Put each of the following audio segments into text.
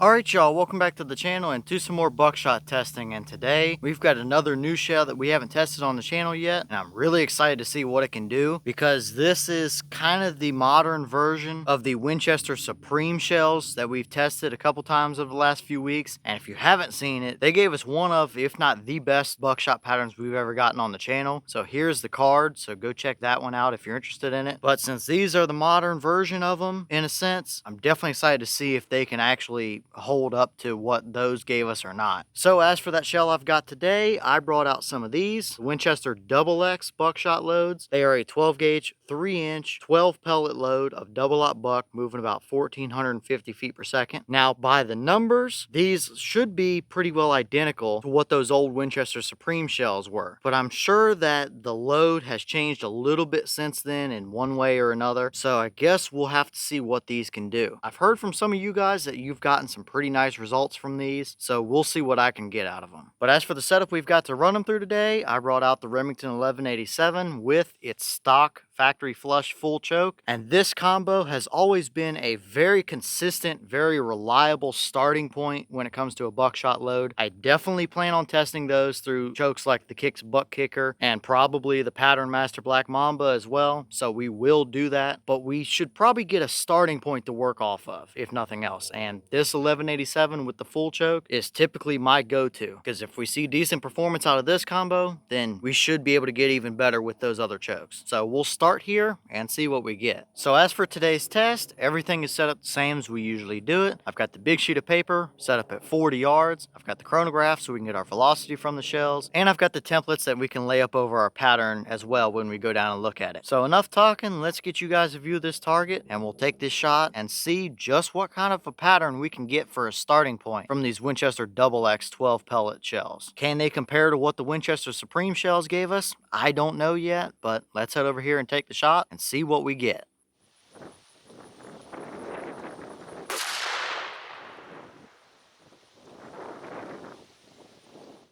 Alright y'all, welcome back to the channel and to some more buckshot testing, and today we've got another new shell that we haven't tested on the channel yet, and I'm really excited to see what it can do because this is kind of the modern version of the Winchester Supreme shells that we've tested a couple times over the last few weeks. And if you haven't seen it, they gave us one of, if not the best buckshot patterns we've ever gotten on the channel. So here's the card, so go check that one out if you're interested in it. But since these are the modern version of them in a sense, I'm definitely excited to see if they can actually hold up to what those gave us or not. So as for that shell I've got today, I brought out some of these Winchester Double X buckshot loads. They are a 12 gauge, 3-inch, 12 pellet load of double aught buck moving about 1,450 feet per second. Now by the numbers, these should be pretty well identical to what those old Winchester Supreme shells were, but I'm sure that the load has changed a little bit since then in one way or another. So I guess we'll have to see what these can do. I've heard from some of you guys that you've gotten some pretty nice results from these, so we'll see what I can get out of them. But as for the setup we've got to run them through today, I brought out the Remington 1187 with its stock factory flush full choke, and this combo has always been a very consistent, very reliable starting point when it comes to a buckshot load. I definitely plan on testing those through chokes like the Kicks Buck Kicker and probably the Pattern Master Black Mamba as well, so we will do that, but we should probably get a starting point to work off of if nothing else. And this 1187 with the full choke is typically my go-to, because if we see decent performance out of this combo, then we should be able to get even better with those other chokes. So we'll start here and see what we get. So as for today's test, everything is set up the same as we usually do it. I've got the big sheet of paper set up at 40 yards. I've got the chronograph so we can get our velocity from the shells, and I've got the templates that we can lay up over our pattern as well when we go down and look at it. So enough talking, let's get you guys a view of this target and we'll take this shot and see just what kind of a pattern we can get for a starting point from these Winchester Double X 12 pellet shells. Can they compare to what the Winchester Supreme shells gave us? I don't know yet, but let's head over here and take the shot and see what we get.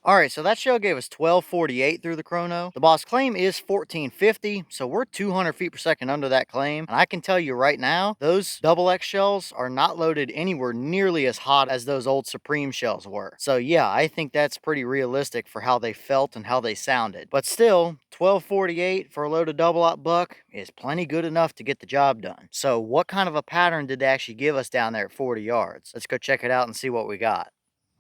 Alright, so that shell gave us 1248 through the chrono. The boss claim is 1450, so we're 200 feet per second under that claim. And I can tell you right now, those Double X shells are not loaded anywhere nearly as hot as those old Supreme shells were. So yeah, I think that's pretty realistic for how they felt and how they sounded. But still, 1248 for a loaded double aught buck is plenty good enough to get the job done. So what kind of a pattern did they actually give us down there at 40 yards? Let's go check it out and see what we got.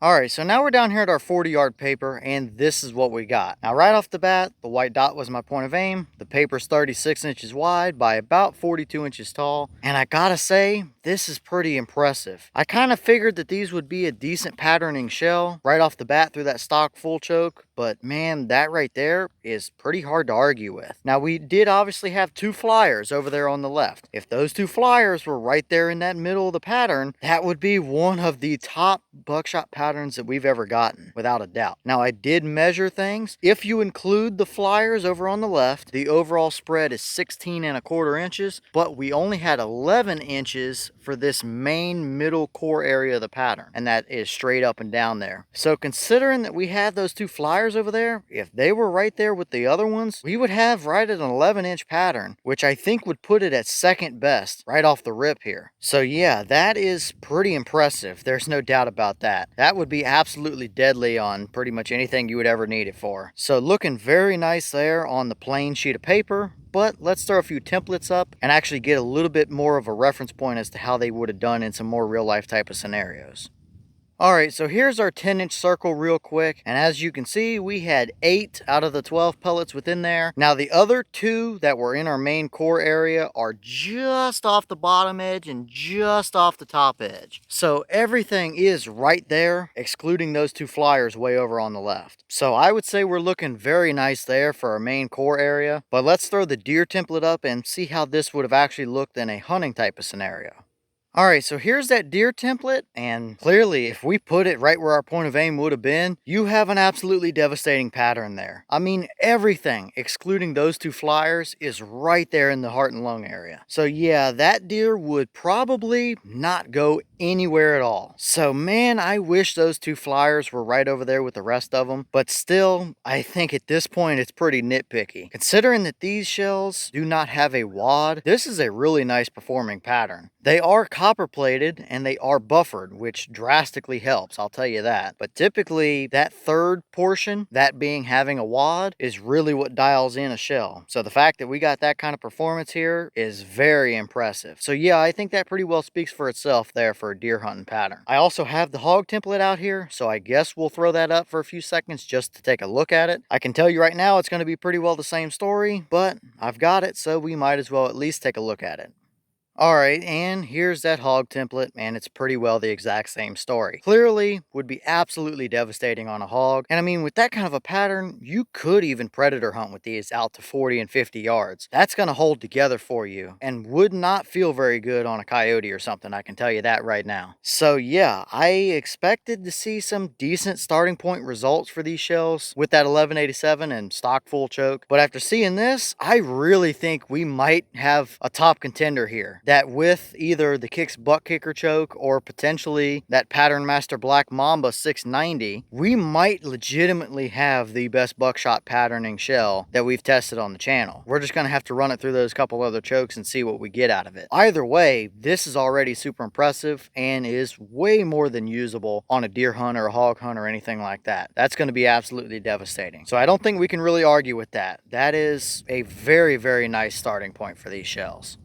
Alright, so now we're down here at our 40-yard paper, and this is what we got. Now, right off the bat, the white dot was my point of aim. The paper's 36 inches wide by about 42 inches tall, and I gotta say, this is pretty impressive. I kind of figured that these would be a decent patterning shell right off the bat through that stock full choke, but man, that right there is pretty hard to argue with. Now, we did obviously have two flyers over there on the left. If those two flyers were right there in that middle of the pattern, that would be one of the top buckshot patterns that we've ever gotten, without a doubt. Now, I did measure things. If you include the flyers over on the left, the overall spread is 16¼ inches, but we only had 11 inches for this main middle core area of the pattern, and that is straight up and down there. So considering that we have those two flyers over there, if they were right there with the other ones, we would have right at an 11-inch pattern, which I think would put it at second best right off the rip here. So yeah, that is pretty impressive. There's no doubt about that. That would be absolutely deadly on pretty much anything you would ever need it for. So looking very nice there on the plain sheet of paper. But let's throw a few templates up and actually get a little bit more of a reference point as to how they would have done in some more real life type of scenarios. Alright, so here's our 10-inch circle real quick, and as you can see, we had 8 out of the 12 pellets within there. Now the other 2 that were in our main core area are just off the bottom edge and just off the top edge. So everything is right there, excluding those 2 flyers way over on the left. So I would say we're looking very nice there for our main core area, but let's throw the deer template up and see how this would have actually looked in a hunting type of scenario. Alright, so here's that deer template, and clearly if we put it right where our point of aim would have been, you have an absolutely devastating pattern there. I mean, everything, excluding those 2 flyers, is right there in the heart and lung area. So yeah, that deer would probably not go anywhere at all. So man, I wish those 2 flyers were right over there with the rest of them, but still, I think at this point it's pretty nitpicky. Considering that these shells do not have a wad, this is a really nice performing pattern. They are copper plated and they are buffered, which drastically helps, I'll tell you that. But typically that third portion, that being having a wad, is really what dials in a shell. So the fact that we got that kind of performance here is very impressive. So yeah, I think that pretty well speaks for itself there for a deer hunting pattern. I also have the hog template out here, so I guess we'll throw that up for a few seconds just to take a look at it. I can tell you right now it's going to be pretty well the same story, but I've got it, so we might as well at least take a look at it. Alright, and here's that hog template, and it's pretty well the exact same story. Clearly, would be absolutely devastating on a hog, and I mean, with that kind of a pattern, you could even predator hunt with these out to 40 and 50 yards. That's going to hold together for you, and would not feel very good on a coyote or something, I can tell you that right now. So yeah, I expected to see some decent starting point results for these shells with that 1187 and stock full choke, but after seeing this, I really think we might have a top contender here. That with either the Kicks buck kicker choke or potentially that Pattern Master Black Mamba 690, we might legitimately have the best buckshot patterning shell that we've tested on the channel. We're just going to have to run it through those couple other chokes and see what we get out of it. Either way, this is already super impressive and is way more than usable on a deer hunt or a hog hunt or anything like that. That's going to be absolutely devastating. So I don't think we can really argue with that. That is a very, very nice starting point for these shells.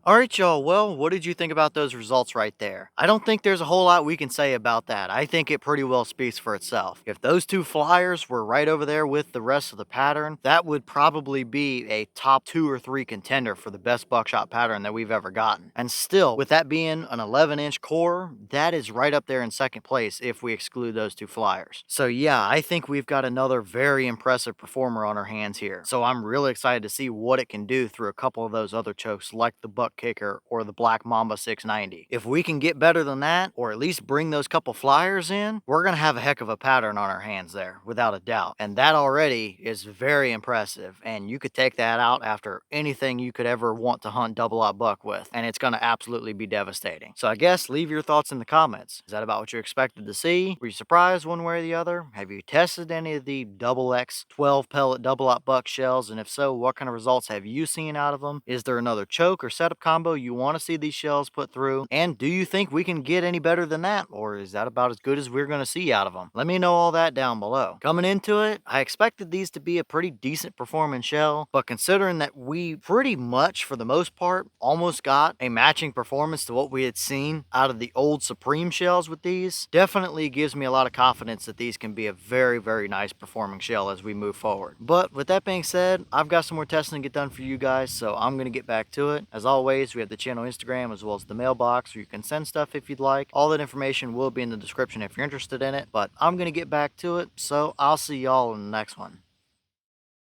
Alright y'all, well, what did you think about those results right there? I don't think there's a whole lot we can say about that. I think it pretty well speaks for itself. If those two flyers were right over there with the rest of the pattern, that would probably be a top 2 or 3 contender for the best buckshot pattern that we've ever gotten. And still, with that being an 11-inch core, that is right up there in second place if we exclude those two flyers. So yeah, I think we've got another very impressive performer on our hands here. So I'm really excited to see what it can do through a couple of those other chokes like the buck kicker or the Black Mamba 690. If we can get better than that, or at least bring those couple flyers in, we're going to have a heck of a pattern on our hands there, without a doubt. And that already is very impressive, and you could take that out after anything you could ever want to hunt double-aught buck with, and it's going to absolutely be devastating. So I guess leave your thoughts in the comments. Is that about what you expected to see? Were you surprised one way or the other? Have you tested any of the Double X 12 pellet double-aught buck shells, and if so, what kind of results have you seen out of them? Is there another choke or setup combo you want to see these shells put through? And do you think we can get any better than that? Or is that about as good as we're going to see out of them? Let me know all that down below. Coming into it, I expected these to be a pretty decent performing shell, but considering that we pretty much, for the most part, almost got a matching performance to what we had seen out of the old Supreme shells with these, definitely gives me a lot of confidence that these can be a very, very nice performing shell as we move forward. But with that being said, I've got some more testing to get done for you guys, so I'm going to get back to it. As always, we have the channel Instagram as well as the mailbox where you can send stuff if you'd like. All that information will be in the description if you're interested in it, but I'm going to get back to it, so I'll see y'all in the next one.